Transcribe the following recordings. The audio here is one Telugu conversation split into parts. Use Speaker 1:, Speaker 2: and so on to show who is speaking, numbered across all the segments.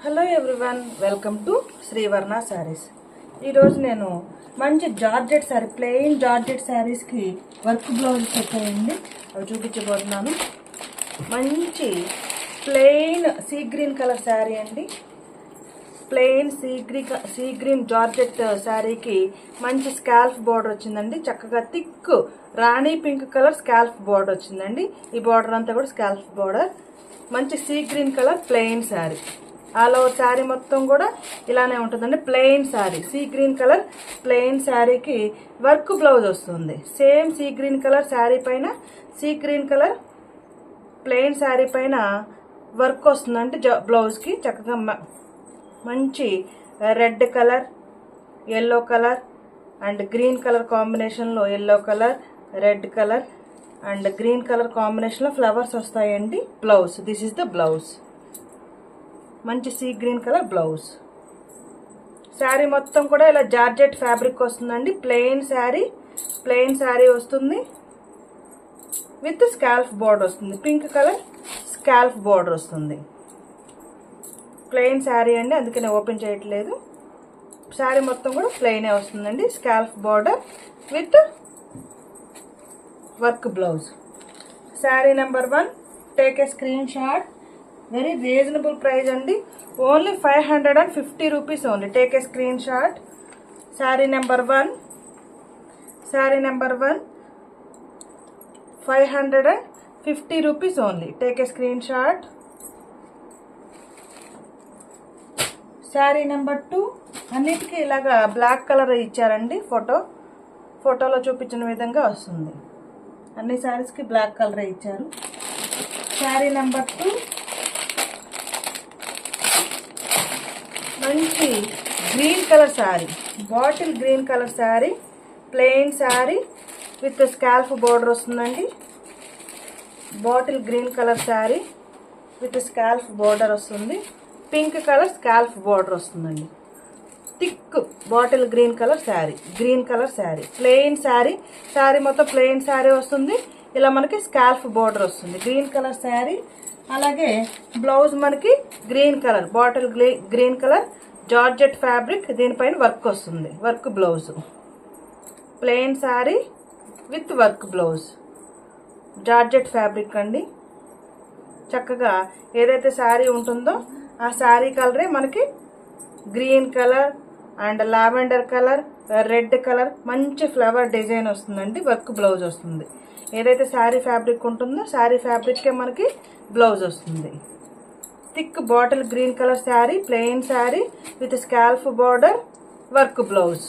Speaker 1: Hello everyone, welcome to Srivarna Sarees. ఈరోజు నేను మంచి జార్జెట్ శారీ, ప్లెయిన్ జార్జెట్ శారీస్కి వర్క్ బ్లౌజ్ వచ్చాయండి. అవి చూపించబోతున్నాను. మంచి plain sea green colour sari అండి. ప్లెయిన్ సీ గ్రీన్ జార్జెట్ శారీకి మంచి స్కాల్ఫ్ బోర్డర్ వచ్చిందండి. చక్కగా thick rani pink colour scallop border వచ్చిందండి. ఈ బోర్డర్ అంతా కూడా స్కాల్ఫ్ బోర్డర్. మంచి sea green colour plain sari. All over sari మొత్తం కూడా ఇలానే ఉంటుందండి. Plain sari, sea green colour plain శారీకి వర్క్ బ్లౌజ్ వస్తుంది. Same sea green colour sari పైన sea green colour plain sari పైన వర్క్ వస్తుందండి. బ్లౌజ్కి చక్కగా మంచి red colour, yellow colour and green colour కాంబినేషన్లో, yellow colour, red colour and green colour కాంబినేషన్లో ఫ్లవర్స్ వస్తాయండి. Blouse, this is the blouse. మంచి sea green colour blouse. Sari మొత్తం కూడా ఇలా జార్జెట్ ఫ్యాబ్రిక్ వస్తుందండి. ప్లెయిన్ శారీ వస్తుంది విత్ స్కాల్ఫ్ బోర్డర్ వస్తుంది. పింక్ కలర్ స్కాల్ఫ్ బోర్డర్ వస్తుంది. ప్లెయిన్ శారీ అండి, అందుకే నేను ఓపెన్ చేయట్లేదు. శారీ మొత్తం కూడా ప్లెయినే వస్తుందండి. Scallop border with work blouse. Sari number 1, take a screen shot. Very reasonable price అండి. Only 550 rupees only. Take a screen shot. Sari number 1 550 rupees only. Take a screen shot. Sari number 2 అన్నిటికీ ఇలాగా బ్లాక్ కలర్ ఇచ్చారండి. ఫోటోలో చూపించిన విధంగా వస్తుంది. అన్ని శారీస్కి బ్లాక్ కలర్ ఇచ్చారు. శారీ నెంబర్ 2 మంచి green colour sari, bottle green colour sari, plain sari with scallop border వస్తుందండి. Bottle green colour sari with scallop border వస్తుంది. పింక్ కలర్ స్కాల్ఫ్ బోర్డర్ వస్తుందండి. Thick bottle green colour sari, plain sari మొత్తం ప్లెయిన్ శారీ వస్తుంది. ఇలా మనకి స్కాల్ఫ్ బోర్డర్ వస్తుంది. Green colour sari. అలాగే బ్లౌజ్ మనకి green colour, bottle green colour georgette fabric, దీనిపైన వర్క్ వస్తుంది. Work blouse. Plain sari with work blouse. Georgette fabric అండి. చక్కగా ఏదైతే శారీ ఉంటుందో ఆ శారీ కలరే మనకి green colour and lavender colour, red colour మంచి ఫ్లవర్ డిజైన్ వస్తుందండి. వర్క్ బ్లౌజ్ వస్తుంది. ఏదైతే శారీ ఫ్యాబ్రిక్ ఉంటుందో శారీ ఫ్యాబ్రిక్కే మనకి బ్లౌజ్ వస్తుంది. Thick bottle green colour sari, plain sari with scallop border, work blouse.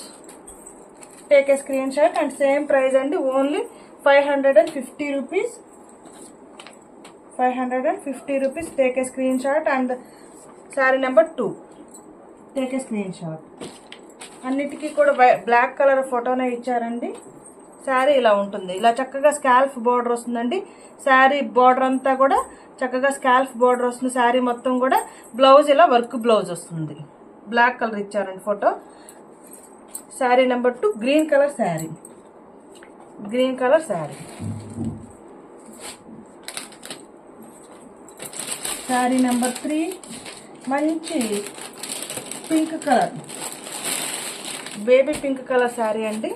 Speaker 1: Take a screen shot. And same price అండి. Only 550 rupees. 550 rupees. Take a screen shot. And sari number 2, take a screen shot. అన్నిటికీ కూడా బ్లాక్ కలర్ ఫోటోనే ఇచ్చారండి. శారీ ఇలా ఉంటుంది. ఇలా చక్కగా స్కాల్ఫ్ బోర్డర్ వస్తుందండి. శారీ బోర్డర్ అంతా కూడా చక్కగా స్కాల్ఫ్ బోర్డర్ వస్తుంది. శారీ మొత్తం కూడా బ్లౌజ్ ఇలా వర్క్ బ్లౌజ్ వస్తుంది. బ్లాక్ కలర్ ఇచ్చారండి photo. Sari number 2 green colour sari. Sari number 3 మంచి pink colour, baby pink colour sari అండి.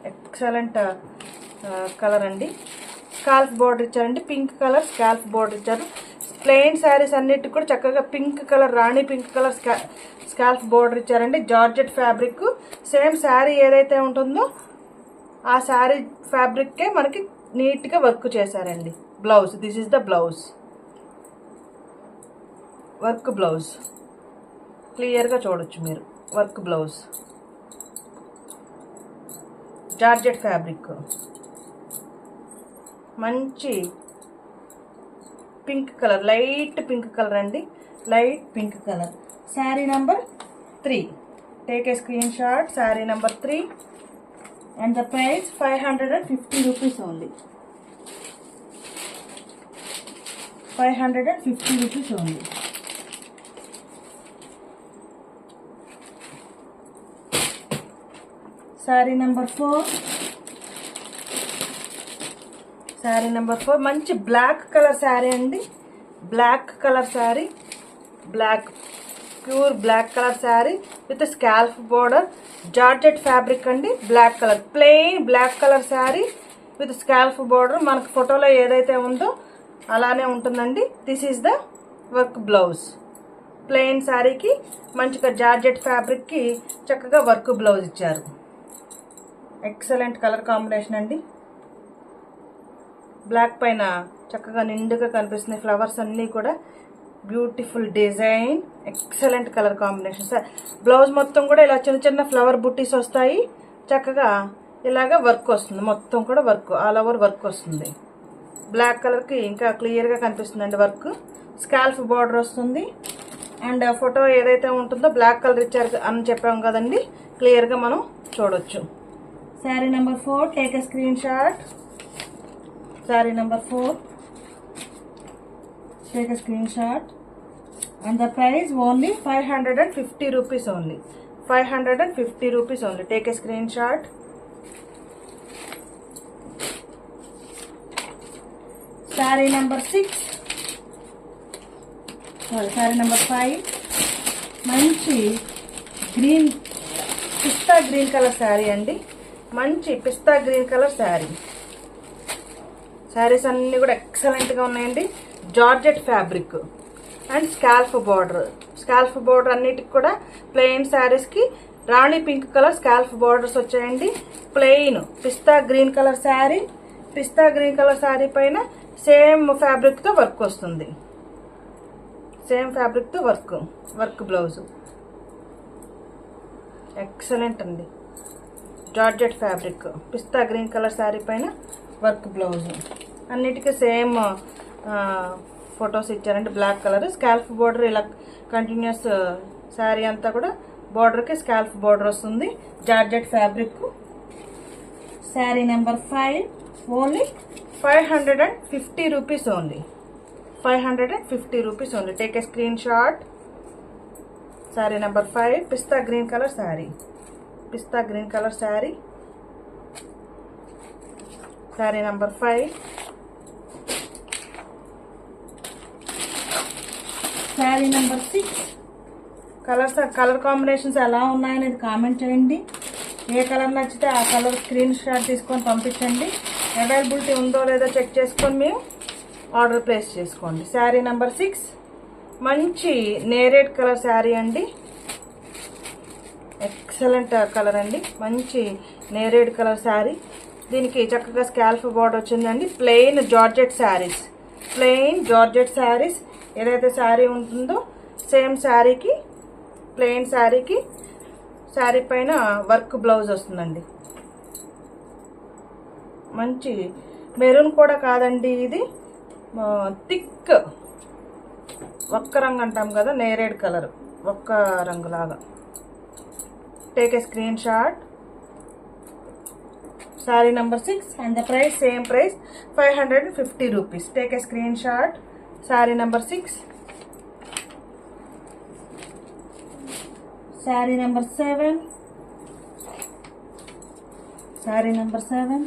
Speaker 1: ఎక్సలెంట్ కలర్ అండి. స్కాల్ఫ్ బోర్డర్ ఇచ్చారండి. పింక్ కలర్ స్కాల్ఫ్ బోర్డర్ ఇచ్చారు. ప్లెయిన్ శారీస్ అన్నిటికి కూడా చక్కగా పింక్ కలర్, రాణి పింక్ కలర్ స్కాల్ఫ్ బోర్డర్ ఇచ్చారండి. Georgette fabric. సేమ్ శారీ ఏదైతే ఉంటుందో ఆ శారీ ఫ్యాబ్రిక్కే మనకి నీట్గా వర్క్ చేశారండి. Blouse, this is the blouse. Work blouse క్లియర్గా చూడొచ్చు మీరు. వర్క్ బ్లౌజ్, జార్జెట్ ఫ్యాబ్రిక్, మంచి pink colour, light pink colour అండి. Light pink colour. Sari number 3, take a screen shot. Sari number 3 and the price 550 rupees only. 550 rupees only. Sari number 4 మంచి బ్లాక్ కలర్ శారీ అండి. Black colour sari, black pure black colour sari with scallop border, georgette fabric అండి, black colour, plain black colour sari with scallop border. మనకు ఫోటోలో ఏదైతే ఉందో అలానే ఉంటుందండి. This is the work blouse. Plain శారీకి మంచిగా జార్జెట్ ఫ్యాబ్రిక్కి చక్కగా వర్క్ బ్లౌజ్ ఇచ్చారు. ఎక్సలెంట్ కలర్ కాంబినేషన్ అండి. బ్లాక్ పైన చక్కగా నిండుగా కనిపిస్తున్నాయి ఫ్లవర్స్ అన్నీ కూడా. Beautiful design, excellent colour combination. Sir blouse మొత్తం కూడా ఇలా చిన్న చిన్న ఫ్లవర్ బుట్టీస్ వస్తాయి. చక్కగా ఇలాగ వర్క్ వస్తుంది, మొత్తం కూడా వర్క్, ఆల్ ఓవర్ వర్క్ వస్తుంది. బ్లాక్ కలర్కి ఇంకా క్లియర్గా కనిపిస్తుందండి వర్క్. స్కాల్ఫ్ బార్డర్ వస్తుంది. అండ్ ఫోటో ఏదైతే ఉంటుందో బ్లాక్ కలర్ ఇచ్చారు అని చెప్పాం కదండి, క్లియర్గా మనం చూడొచ్చు. Sari number 4, take a screen shot. Sari number 4, take a screen shot. And the price only 550 rupees only. 550 rupees only. Take a screen shot. Sari number 6, sari number 5, మంచి గ్రీన్, పిస్తా గ్రీన్ కలర్ శారీ అండి. మంచి పిస్తా గ్రీన్ కలర్ శారీ. శారీస్ అన్నీ కూడా ఎక్సలెంట్గా ఉన్నాయండి. Georgette fabric and scalp border. Scalp border అన్నిటికి కూడా ప్లెయిన్ శారీస్కి రాణి పింక్ కలర్ స్కాల్ఫ్ బార్డర్స్ వచ్చాయండి. Plain pista green colour sari. Pista green colour sari పైన సేమ్ ఫ్యాబ్రిక్తో వర్క్ వస్తుంది. సేమ్ ఫ్యాబ్రిక్తో వర్క్ బ్లౌజ్. ఎక్సలెంట్ అండి. Georgette fabric, pista green colour sari పైన వర్క్ బ్లౌజ్. అన్నిటికీ సేమ్ ఫొటోస్ ఇచ్చారండి. బ్లాక్ కలర్ స్కాల్ఫ్ బోర్డర్, ఇలా కంటిన్యూస్ శారీ అంతా కూడా బోర్డర్కి స్కాల్ఫ్ బోర్డర్ వస్తుంది. Georgette fabric. Sari number 5 only 550 rupees only. 550 rupees only. Take a screen shot. Sari number 5, pista green colour sari. Pista green colour sari. Sari number 5. Sari number 6. Colour combinations ఎలా ఉన్నాయనేది కామెంట్ చేయండి. ఏ కలర్ నచ్చితే ఆ కలర్ స్క్రీన్ షాట్ తీసుకొని పంపించండి. అవైలబిలిటీ ఉందో లేదో చెక్ చేసుకొని మీరు ఆర్డర్ ప్లేస్ చేసుకోండి. శారీ నెంబర్ 6, మంచి నేరేడ్ కలర్ శారీ అండి. ఎక్సలెంట్ కలర్ అండి. మంచి నేరేడ్ కలర్ శారీ. దీనికి చక్కగా స్కాల్ఫ్ బార్డర్ వచ్చిందండి. Plain georgette saris. Plain georgette saris. ఏదైతే శారీ ఉంటుందో సేమ్ శారీకి, ప్లెయిన్ శారీకి శారీ పైన వర్క్ బ్లౌజ్ వస్తుందండి. మంచి మెరూన్ కూడా కాదండి, ఇది థిక్ ఒక్క రంగు అంటాం కదా, నేరేడ్ కలర్, ఒక్క రంగులాగా. Take a screen shot. Sari number 6 and the price same price 550 rupees. Take a screen shot. Sari number 6. Sari number 7. Sari number 7.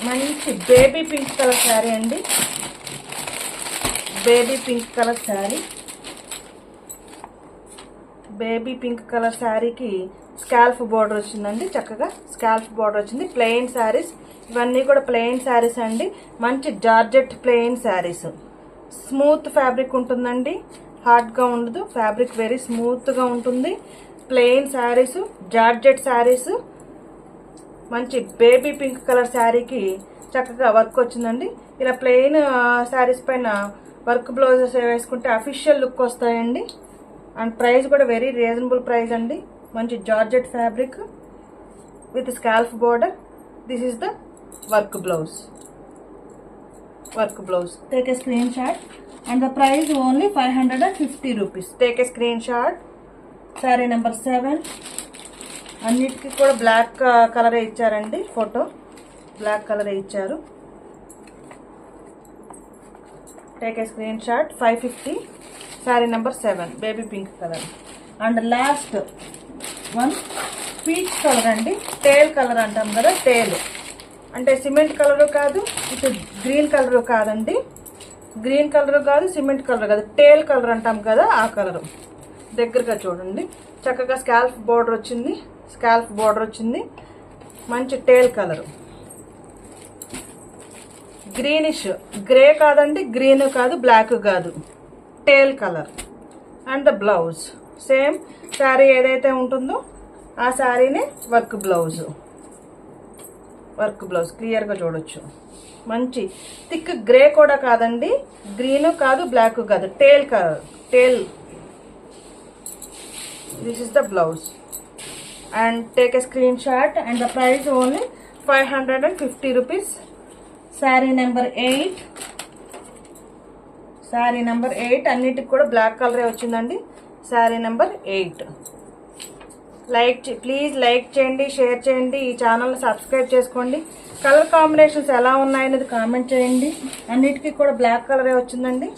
Speaker 1: మంచి బేబీ పింక్ కలర్ శారీ అండి. Baby pink colour sari. Baby pink colour శారీకి స్కాల్ఫ్ బార్డర్ వచ్చిందండి. చక్కగా స్కాల్ఫ్ బార్డర్ వచ్చింది. ప్లెయిన్ శారీస్ ఇవన్నీ కూడా ప్లెయిన్ శారీస్ అండి. మంచి georgette plain saris. Smooth fabric ఉంటుందండి, హార్డ్గా ఉండదు. ఫ్యాబ్రిక్ వెరీ స్మూత్గా ఉంటుంది. Plain saris, georgette saris. మంచి బేబీ పింక్ కలర్ శారీకి చక్కగా వర్క్ వచ్చిందండి. ఇలా ప్లెయిన్ శారీస్ పైన వర్క్ బ్లౌజెస్ వేసుకుంటే అఫీషియల్ లుక్ వస్తాయండి. అండ్ ప్రైస్ కూడా వెరీ రీజనబుల్ ప్రైస్ అండి. మంచి georgette fabric with scallop border. This is the work blouse. Work blouse. Take a screen shot and the price only 550 rupees. Take a screen shot. Sari number 7. అన్నిటికీ కూడా బ్లాక్ కలరే ఇచ్చారండి. ఫోటో బ్లాక్ కలరే ఇచ్చారు. Take a screen shot. 550. Sari number 7 baby pink colour. And last one peach colour అండి. టేల్ కలర్ అంటాం కదా, టేల్ అంటే సిమెంట్ కలరు కాదు, ఇటు గ్రీన్ కలరు కాదండి. గ్రీన్ కలర్ కాదు, సిమెంట్ కలర్ కాదు, టేల్ కలర్ అంటాం కదా ఆ కలరు. దగ్గరగా చూడండి, చక్కగా స్కాల్ప్ బోర్డర్ వచ్చింది. మంచి టేల్ కలరు, గ్రీనిష్, గ్రే కాదండి, గ్రీన్ కాదు, బ్లాక్ కాదు, teal colour. And the blouse same sari ఏదైతే ఉంటుందో ఆ శారీనే వర్క్ బ్లౌజ్ క్లియర్గా చూడొచ్చు. మంచి థిక్ గ్రే కూడా కాదండి, గ్రీన్ కాదు, బ్లాక్ కాదు, teal colour, this is the blouse. And take a screen shot. And the price only 550 rupees. Sari number 8 అన్నిటికి కూడా బ్లాక్ కలరే వచ్చిందండి. శారీ నెంబర్ 8. ప్లీజ్ లైక్ చేయండి, షేర్ చేయండి, ఈ ఛానల్ని సబ్స్క్రైబ్ చేసుకోండి. కలర్ కాంబినేషన్స్ ఎలా ఉన్నాయనేది కామెంట్ చేయండి. అన్నిటికీ కూడా బ్లాక్ కలరే వచ్చిందండి.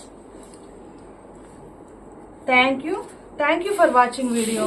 Speaker 1: Thank you for watching video.